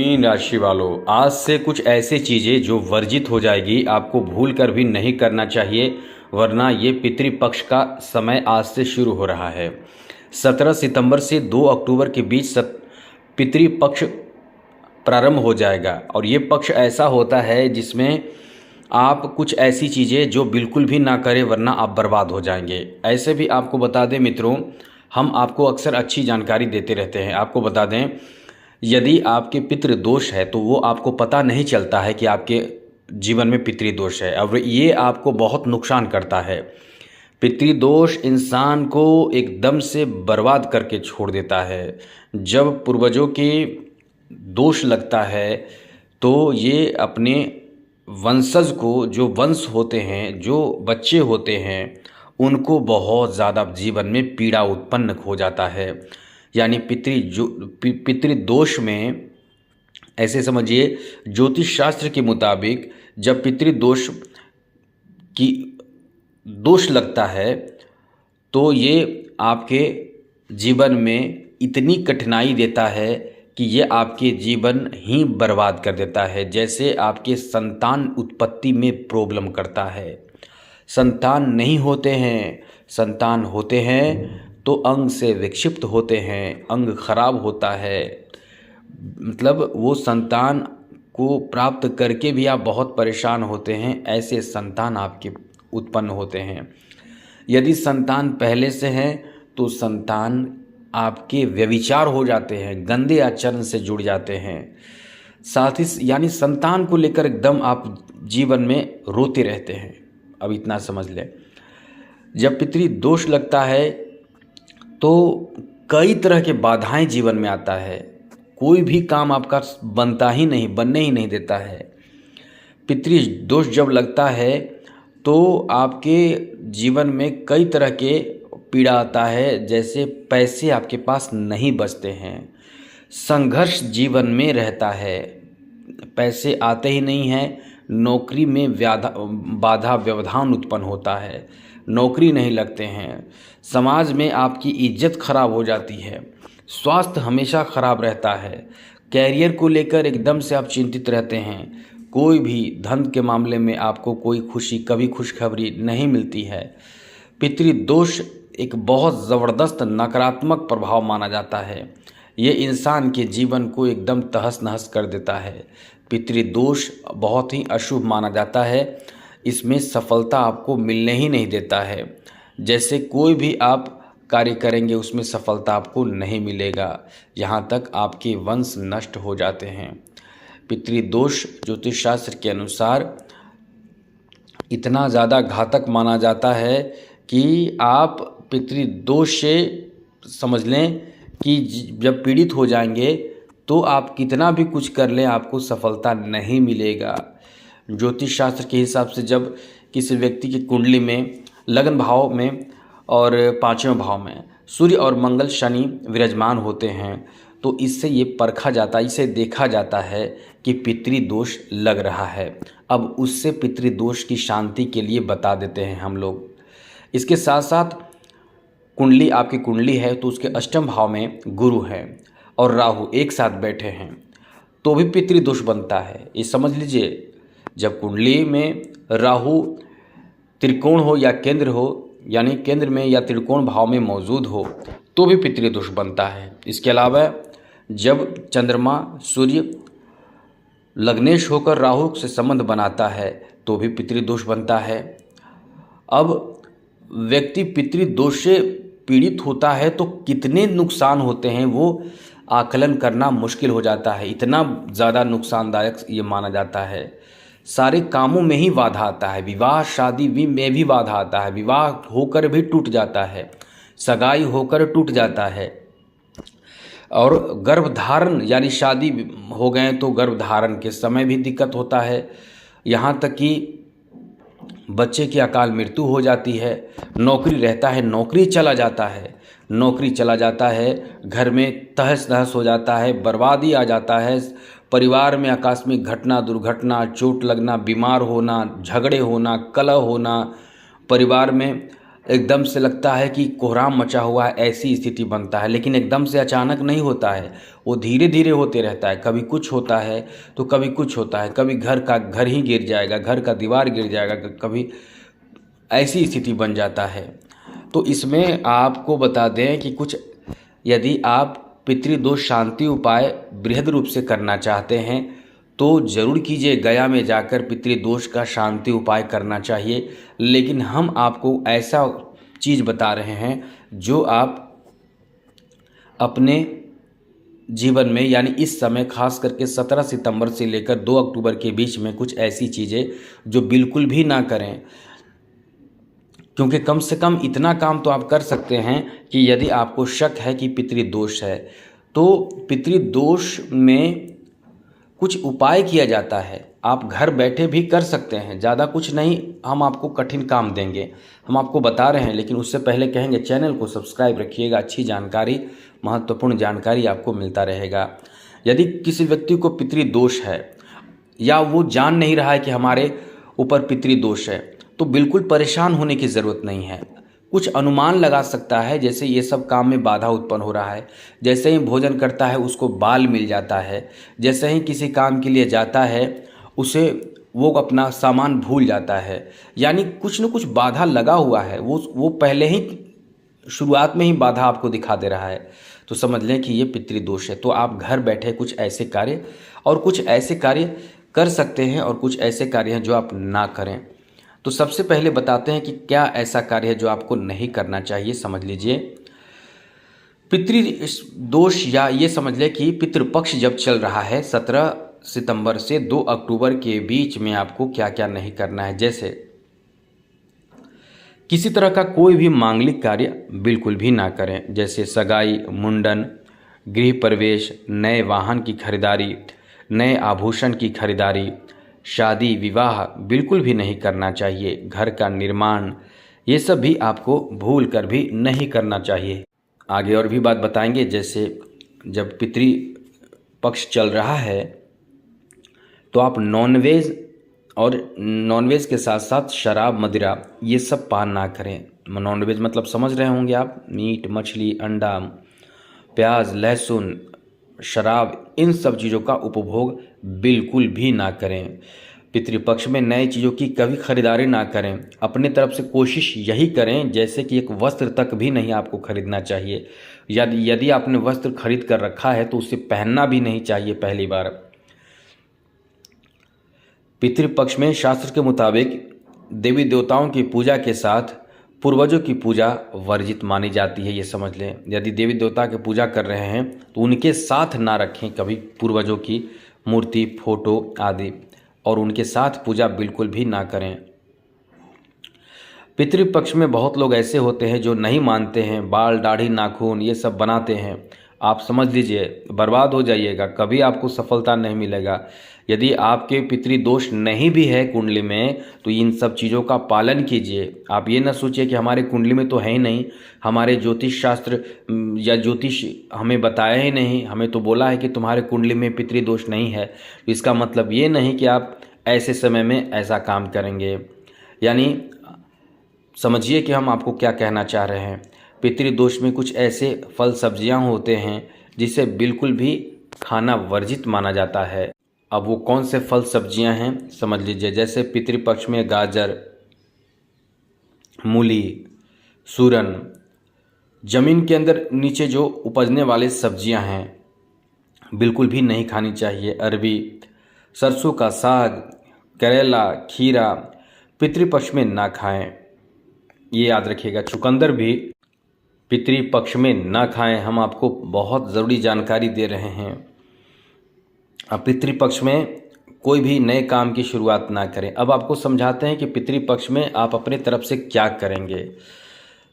Mean राशि वालों, आज से कुछ ऐसी चीज़ें जो वर्जित हो जाएगी, आपको भूल कर भी नहीं करना चाहिए, वरना ये पितृपक्ष का समय आज से शुरू हो रहा है। 17 सितंबर से 2 अक्टूबर के बीच पितृपक्ष प्रारंभ हो जाएगा और ये पक्ष ऐसा होता है जिसमें आप कुछ ऐसी चीज़ें जो बिल्कुल भी ना करें, वरना आप बर्बाद हो जाएंगे। ऐसे भी आपको बता दें मित्रों, हम आपको अक्सर अच्छी जानकारी देते रहते हैं। आपको बता दें, यदि आपके पितृ दोष है तो वो आपको पता नहीं चलता है कि आपके जीवन में पितृ दोष है और ये आपको बहुत नुकसान करता है। पितृ दोष इंसान को एकदम से बर्बाद करके छोड़ देता है। जब पूर्वजों के दोष लगता है तो ये अपने वंशज को, जो वंश होते हैं, जो बच्चे होते हैं, उनको बहुत ज़्यादा जीवन में पीड़ा उत्पन्न हो जाता है। यानी पितृदोष में ऐसे समझिए, ज्योतिष शास्त्र के मुताबिक जब पितृदोष की दोष लगता है तो ये आपके जीवन में इतनी कठिनाई देता है कि ये आपके जीवन ही बर्बाद कर देता है। जैसे आपके संतान उत्पत्ति में प्रॉब्लम करता है, संतान नहीं होते हैं, संतान होते हैं तो अंग से विक्षिप्त होते हैं, अंग खराब होता है। मतलब वो संतान को प्राप्त करके भी आप बहुत परेशान होते हैं, ऐसे संतान आपके उत्पन्न होते हैं। यदि संतान पहले से हैं तो संतान आपके व्यभिचार हो जाते हैं, गंदे आचरण से जुड़ जाते हैं। साथ ही यानी संतान को लेकर एकदम आप जीवन में रोते रहते हैं। अब इतना समझ लें, जब पितृ दोष लगता है तो कई तरह के बाधाएं जीवन में आता है, कोई भी काम आपका बनने ही नहीं देता है। पितृ दोष जब लगता है तो आपके जीवन में कई तरह के पीड़ा आता है, जैसे पैसे आपके पास नहीं बचते हैं, संघर्ष जीवन में रहता है, पैसे आते ही नहीं हैं, नौकरी में बाधा व्यवधान उत्पन्न होता है, नौकरी नहीं लगते हैं, समाज में आपकी इज्जत खराब हो जाती है, स्वास्थ्य हमेशा खराब रहता है, कैरियर को लेकर एकदम से आप चिंतित रहते हैं, कोई भी धन के मामले में आपको कोई कभी खुशखबरी नहीं मिलती है। पितृदोष एक बहुत ज़बरदस्त नकारात्मक प्रभाव माना जाता है, ये इंसान के जीवन को एकदम तहस नहस कर देता है। पितृदोष बहुत ही अशुभ माना जाता है, इसमें सफलता आपको मिलने ही नहीं देता है। जैसे कोई भी आप कार्य करेंगे उसमें सफलता आपको नहीं मिलेगा, यहाँ तक आपके वंश नष्ट हो जाते हैं। पितृदोष ज्योतिष शास्त्र के अनुसार इतना ज़्यादा घातक माना जाता है कि आप पितृदोष से समझ लें कि जब पीड़ित हो जाएंगे तो आप कितना भी कुछ कर लें, आपको सफलता नहीं मिलेगा। ज्योतिष शास्त्र के हिसाब से जब किसी व्यक्ति की कुंडली में लगन भाव में और 5वें भाव में सूर्य और मंगल शनि विराजमान होते हैं तो इससे ये परखा जाता है, इसे देखा जाता है कि पितृदोष लग रहा है। अब उससे पितृदोष की शांति के लिए बता देते हैं हम लोग। इसके साथ साथ कुंडली, आपकी कुंडली है तो उसके 8वें भाव में गुरु है और राहु एक साथ बैठे हैं तो भी पितृदोष बनता है। ये समझ लीजिए, जब कुंडली में राहु त्रिकोण हो या केंद्र हो, यानी केंद्र में या त्रिकोण भाव में मौजूद हो तो भी पितृदोष बनता है। इसके अलावा जब चंद्रमा सूर्य लग्नेश होकर राहु से संबंध बनाता है तो भी पितृदोष बनता है। अब व्यक्ति पितृदोष से पीड़ित होता है तो कितने नुकसान होते हैं वो आकलन करना मुश्किल हो जाता है, इतना ज़्यादा नुकसानदायक ये माना जाता है। सारे कामों में ही बाधा आता है, विवाह शादी में भी बाधा आता है, विवाह होकर भी टूट जाता है, सगाई होकर टूट जाता है, और गर्भधारण यानी शादी हो गए तो गर्भधारण के समय भी दिक्कत होता है, यहाँ तक कि बच्चे की अकाल मृत्यु हो जाती है। नौकरी रहता है, नौकरी चला जाता है, घर में तहस नहस हो जाता है, बर्बादी आ जाता है, परिवार में आकस्मिक घटना, दुर्घटना, चोट लगना, बीमार होना, झगड़े होना, कलह होना, परिवार में एकदम से लगता है कि कोहराम मचा हुआ है, ऐसी स्थिति बनता है। लेकिन एकदम से अचानक नहीं होता है, वो धीरे धीरे होते रहता है। कभी कुछ होता है तो कभी कुछ होता है, कभी घर ही गिर जाएगा, घर का दीवार गिर जाएगा, कभी ऐसी स्थिति बन जाता है। तो इसमें आपको बता दें कि कुछ यदि आप पितृदोष शांति उपाय बृहद रूप से करना चाहते हैं तो ज़रूर कीजिए, गया में जाकर पितृदोष का शांति उपाय करना चाहिए। लेकिन हम आपको ऐसा चीज़ बता रहे हैं जो आप अपने जीवन में, यानी इस समय खास करके 17 सितंबर से लेकर 2 अक्टूबर के बीच में कुछ ऐसी चीज़ें जो बिल्कुल भी ना करें। क्योंकि कम से कम इतना काम तो आप कर सकते हैं कि यदि आपको शक है कि पितृदोष है तो पितृदोष में कुछ उपाय किया जाता है, आप घर बैठे भी कर सकते हैं। ज़्यादा कुछ नहीं, हम आपको कठिन काम देंगे, हम आपको बता रहे हैं। लेकिन उससे पहले कहेंगे चैनल को सब्सक्राइब रखिएगा, अच्छी जानकारी, महत्वपूर्ण जानकारी आपको मिलता रहेगा। यदि किसी व्यक्ति को पितृदोष है या वो जान नहीं रहा है कि हमारे ऊपर पितृदोष है, तो बिल्कुल परेशान होने की ज़रूरत नहीं है। कुछ अनुमान लगा सकता है, जैसे ये सब काम में बाधा उत्पन्न हो रहा है, जैसे ही भोजन करता है उसको बाल मिल जाता है, जैसे ही किसी काम के लिए जाता है उसे वो अपना सामान भूल जाता है, यानी कुछ न कुछ बाधा लगा हुआ है। वो पहले ही शुरुआत में ही बाधा आपको दिखा दे रहा है, तो समझ लें कि ये पितृदोष है। तो आप घर बैठे कुछ ऐसे कार्य और कुछ ऐसे कार्य कर सकते हैं और कुछ ऐसे कार्य हैं जो आप ना करें। तो सबसे पहले बताते हैं कि क्या ऐसा कार्य है जो आपको नहीं करना चाहिए। समझ लीजिए, पितृदोष या ये समझ लें कि पितृपक्ष जब चल रहा है 17 सितंबर से 2 अक्टूबर के बीच में आपको क्या क्या नहीं करना है। जैसे किसी तरह का कोई भी मांगलिक कार्य बिल्कुल भी ना करें, जैसे सगाई, मुंडन, गृह प्रवेश, नए वाहन की खरीदारी, नए आभूषण की खरीदारी, शादी विवाह बिल्कुल भी नहीं करना चाहिए। घर का निर्माण, ये सब भी आपको भूल कर भी नहीं करना चाहिए। आगे और भी बात बताएंगे, जैसे जब पितृपक्ष चल रहा है तो आप नॉनवेज और नॉनवेज के साथ साथ शराब, मदिरा, ये सब पान ना करें। नॉनवेज मतलब समझ रहे होंगे आप, मीट, मछली, अंडा, प्याज, लहसुन, शराब, इन सब चीज़ों का उपभोग बिल्कुल भी ना करें। पितृपक्ष में नए चीज़ों की कभी खरीदारी ना करें। अपने तरफ से कोशिश यही करें जैसे कि एक वस्त्र तक भी नहीं आपको खरीदना चाहिए। यदि आपने वस्त्र खरीद कर रखा है तो उसे पहनना भी नहीं चाहिए पहली बार। पितृपक्ष में शास्त्र के मुताबिक देवी देवताओं की पूजा के साथ पूर्वजों की पूजा वर्जित मानी जाती है, ये समझ लें। यदि देवी देवता की पूजा कर रहे हैं तो उनके साथ ना रखें कभी पूर्वजों की मूर्ति, फोटो आदि, और उनके साथ पूजा बिल्कुल भी ना करें। पितृपक्ष में बहुत लोग ऐसे होते हैं जो नहीं मानते हैं, बाल, दाढ़ी, नाखून ये सब बनाते हैं। आप समझ लीजिए बर्बाद हो जाइएगा, कभी आपको सफलता नहीं मिलेगा। यदि आपके पितृदोष नहीं भी है कुंडली में तो इन सब चीज़ों का पालन कीजिए। आप ये ना सोचिए कि हमारे कुंडली में तो है ही नहीं, हमारे ज्योतिष शास्त्र या ज्योतिष हमें बताया ही नहीं, हमें तो बोला है कि तुम्हारे कुंडली में पितृदोष नहीं है, तो इसका मतलब ये नहीं कि आप ऐसे समय में ऐसा काम करेंगे। यानी समझिए कि हम आपको क्या कहना चाह रहे हैं। पितृदोष में कुछ ऐसे फल सब्जियां होते हैं जिसे बिल्कुल भी खाना वर्जित माना जाता है। अब वो कौन से फल सब्जियां हैं समझ लीजिए। जैसे पितृपक्ष में गाजर, मूली, सूरन, जमीन के अंदर नीचे जो उपजने वाले सब्जियां हैं बिल्कुल भी नहीं खानी चाहिए। अरबी, सरसों का साग, करेला, खीरा पितृपक्ष में ना खाएं, ये याद रखिएगा। चुकंदर भी पितृपक्ष में ना खाएं। हम आपको बहुत ज़रूरी जानकारी दे रहे हैं। अब पितृपक्ष में कोई भी नए काम की शुरुआत ना करें। अब आपको समझाते हैं कि पितृपक्ष में आप अपने तरफ से क्या करेंगे।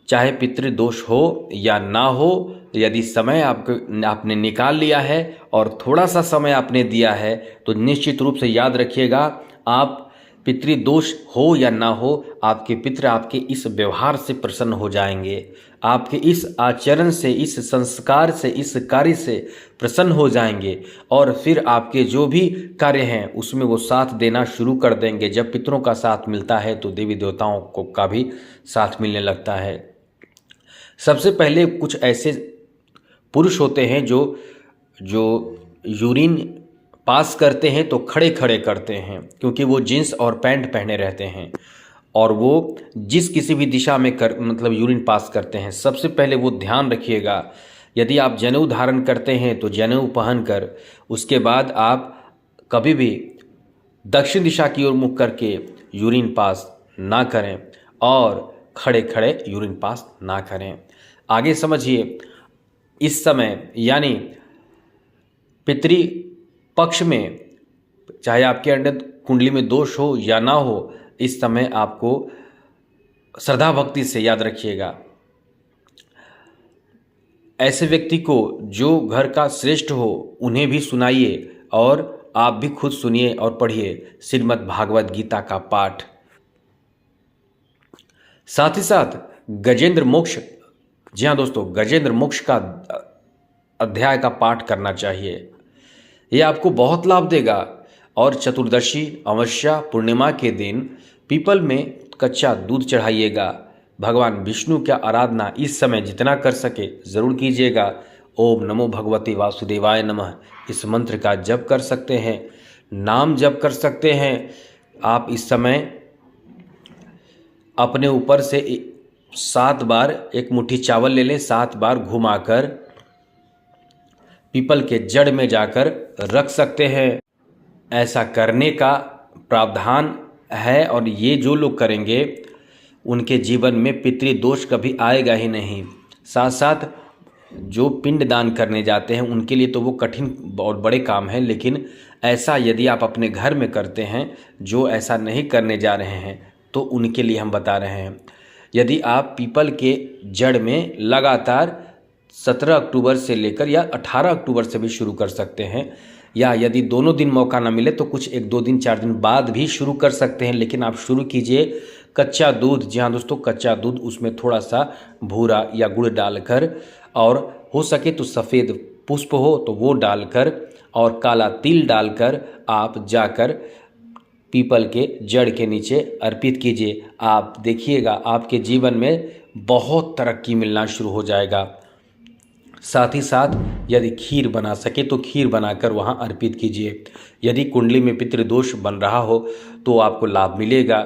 चाहे पितृदोष हो या ना हो, यदि समय आपने निकाल लिया है और थोड़ा सा समय आपने दिया है तो निश्चित रूप से याद रखिएगा, आप पितृदोष हो या ना हो, आपके पितृ आपके इस व्यवहार से प्रसन्न हो जाएंगे, आपके इस आचरण से, इस संस्कार से, इस कार्य से प्रसन्न हो जाएंगे और फिर आपके जो भी कार्य हैं उसमें वो साथ देना शुरू कर देंगे। जब पितरों का साथ मिलता है तो देवी देवताओं को का भी साथ मिलने लगता है। सबसे पहले कुछ ऐसे पुरुष होते हैं जो जो यूरिन पास करते हैं तो खड़े खड़े करते हैं, क्योंकि वो जींस और पैंट पहने रहते हैं और वो जिस किसी भी दिशा में मतलब यूरिन पास करते हैं। सबसे पहले वो ध्यान रखिएगा, यदि आप जनेऊ धारण करते हैं तो जनेऊ पहनकर उसके बाद आप कभी भी दक्षिण दिशा की ओर मुख करके यूरिन पास ना करें और खड़े खड़े यूरिन पास ना करें। आगे समझिए, इस समय यानी पितृ पक्ष में चाहे आपके अंडर कुंडली में दोष हो या ना हो, इस समय आपको श्रद्धा भक्ति से, याद रखिएगा, ऐसे व्यक्ति को जो घर का श्रेष्ठ हो उन्हें भी सुनाइए और आप भी खुद सुनिए और पढ़िए श्रीमद् भागवत गीता का पाठ। साथ ही साथ गजेंद्र मोक्ष, जी हाँ दोस्तों, गजेंद्र मोक्ष का अध्याय का पाठ करना चाहिए। ये आपको बहुत लाभ देगा। और चतुर्दशी, अमावस्या, पूर्णिमा के दिन पीपल में कच्चा दूध चढ़ाइएगा। भगवान विष्णु की आराधना इस समय जितना कर सके ज़रूर कीजिएगा। ओम नमो भगवते वासुदेवाय नमः, इस मंत्र का जप कर सकते हैं, नाम जप कर सकते हैं। आप इस समय अपने ऊपर से 7 बार एक मुट्ठी चावल ले लें, 7 बार घुमाकर पीपल के जड़ में जाकर रख सकते हैं। ऐसा करने का प्रावधान है और ये जो लोग करेंगे उनके जीवन में पितृदोष कभी आएगा ही नहीं। साथ साथ जो पिंड दान करने जाते हैं उनके लिए तो वो कठिन और बड़े काम है, लेकिन ऐसा यदि आप अपने घर में करते हैं, जो ऐसा नहीं करने जा रहे हैं, तो उनके लिए हम बता रहे हैं। यदि आप पीपल के जड़ में लगातार 17 अक्टूबर से लेकर या 18 अक्टूबर से भी शुरू कर सकते हैं, या यदि दोनों दिन मौका ना मिले तो कुछ 1-2 दिन 4 दिन बाद भी शुरू कर सकते हैं, लेकिन आप शुरू कीजिए कच्चा दूध। जी हाँ दोस्तों, कच्चा दूध, उसमें थोड़ा सा भूरा या गुड़ डालकर, और हो सके तो सफ़ेद पुष्प हो तो वो डालकर और काला तिल डालकर आप जाकर पीपल के जड़ के नीचे अर्पित कीजिए। आप देखिएगा आपके जीवन में बहुत तरक्की मिलना शुरू हो जाएगा। साथ ही साथ यदि खीर बना सके तो खीर बनाकर वहाँ अर्पित कीजिए। यदि कुंडली में पितृदोष बन रहा हो तो आपको लाभ मिलेगा।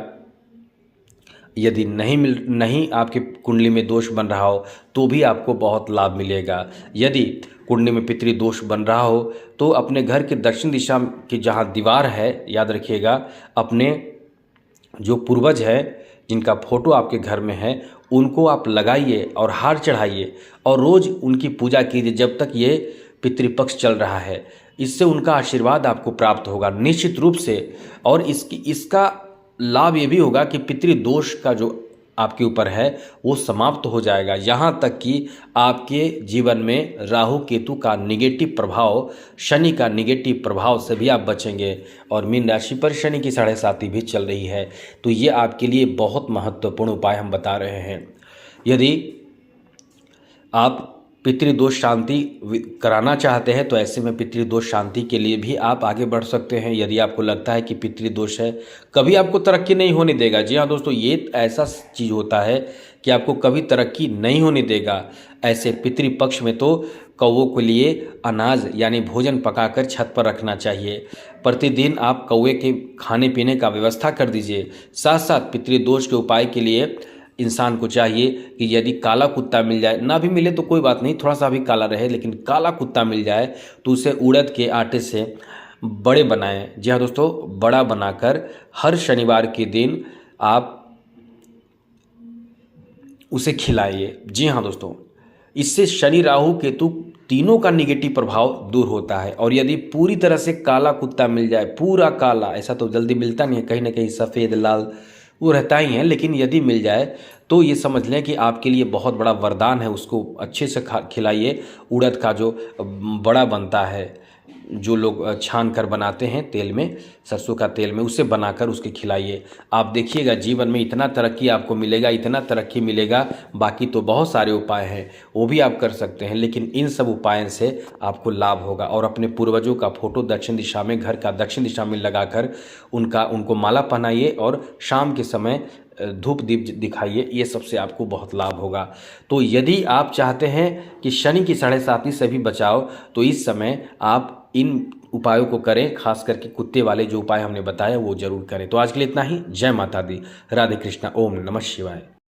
यदि नहीं आपके कुंडली में दोष बन रहा हो तो भी आपको बहुत लाभ मिलेगा। यदि कुंडली में पितृदोष बन रहा हो तो अपने घर के दक्षिण दिशा की जहाँ दीवार है, याद रखिएगा, अपने जो पूर्वज है जिनका फोटो आपके घर में है उनको आप लगाइए और हार चढ़ाइए और रोज़ उनकी पूजा कीजिए जब तक ये पितृपक्ष चल रहा है। इससे उनका आशीर्वाद आपको प्राप्त होगा निश्चित रूप से। और इसका लाभ ये भी होगा कि पितृदोष का जो आपके ऊपर है वो समाप्त हो जाएगा। यहाँ तक कि आपके जीवन में राहु केतु का निगेटिव प्रभाव, शनि का निगेटिव प्रभाव से भी आप बचेंगे। और मीन राशि पर शनि की 7.5 भी चल रही है, तो ये आपके लिए बहुत महत्वपूर्ण उपाय हम बता रहे हैं। यदि आप पितृदोष शांति कराना चाहते हैं तो ऐसे में पितृदोष शांति के लिए भी आप आगे बढ़ सकते हैं। यदि आपको लगता है कि पितृदोष है, कभी आपको तरक्की नहीं होने देगा। जी हाँ दोस्तों, ये ऐसा चीज़ होता है कि आपको कभी तरक्की नहीं होने देगा। ऐसे पितृपक्ष में तो कौवों के लिए अनाज यानी भोजन पकाकर छत पर रखना चाहिए। प्रतिदिन आप कौवे के खाने पीने का व्यवस्था कर दीजिए। साथ साथ पितृदोष के उपाय के लिए इंसान को चाहिए कि यदि काला कुत्ता मिल जाए, ना भी मिले तो कोई बात नहीं, थोड़ा सा भी काला रहे, लेकिन काला कुत्ता मिल जाए तो उसे उड़द के आटे से बड़े बनाएं। जी हाँ दोस्तों, बड़ा बनाकर हर शनिवार के दिन आप उसे खिलाइए। जी हाँ दोस्तों, इससे शनि राहु केतु तीनों का निगेटिव प्रभाव दूर होता है। और यदि पूरी तरह से काला कुत्ता मिल जाए, पूरा काला, ऐसा तो जल्दी मिलता नहीं है, कहीं ना कहीं सफ़ेद लाल वो रहता ही है, लेकिन यदि मिल जाए तो ये समझ लें कि आपके लिए बहुत बड़ा वरदान है। उसको अच्छे से खिलाइए। उड़द का जो बड़ा बनता है जो लोग छान कर बनाते हैं तेल में, सरसों का तेल में, उसे बनाकर उसके खिलाइए। आप देखिएगा जीवन में इतना तरक्की आपको मिलेगा, इतना तरक्की मिलेगा। बाकी तो बहुत सारे उपाय हैं, वो भी आप कर सकते हैं, लेकिन इन सब उपायों से आपको लाभ होगा। और अपने पूर्वजों का फोटो दक्षिण दिशा में, घर का दक्षिण दिशा में लगाकर उनको माला पहनाइए और शाम के समय धूप दीप दिखाइए। ये सबसे आपको बहुत लाभ होगा। तो यदि आप चाहते हैं कि शनि की 7.5 से भी बचाओ, तो इस समय आप इन उपायों को करें, खास करके कुत्ते वाले जो उपाय हमने बताया वो जरूर करें। तो आज के लिए इतना ही। जय माता दी, राधे कृष्णा, ओम नमः शिवाय।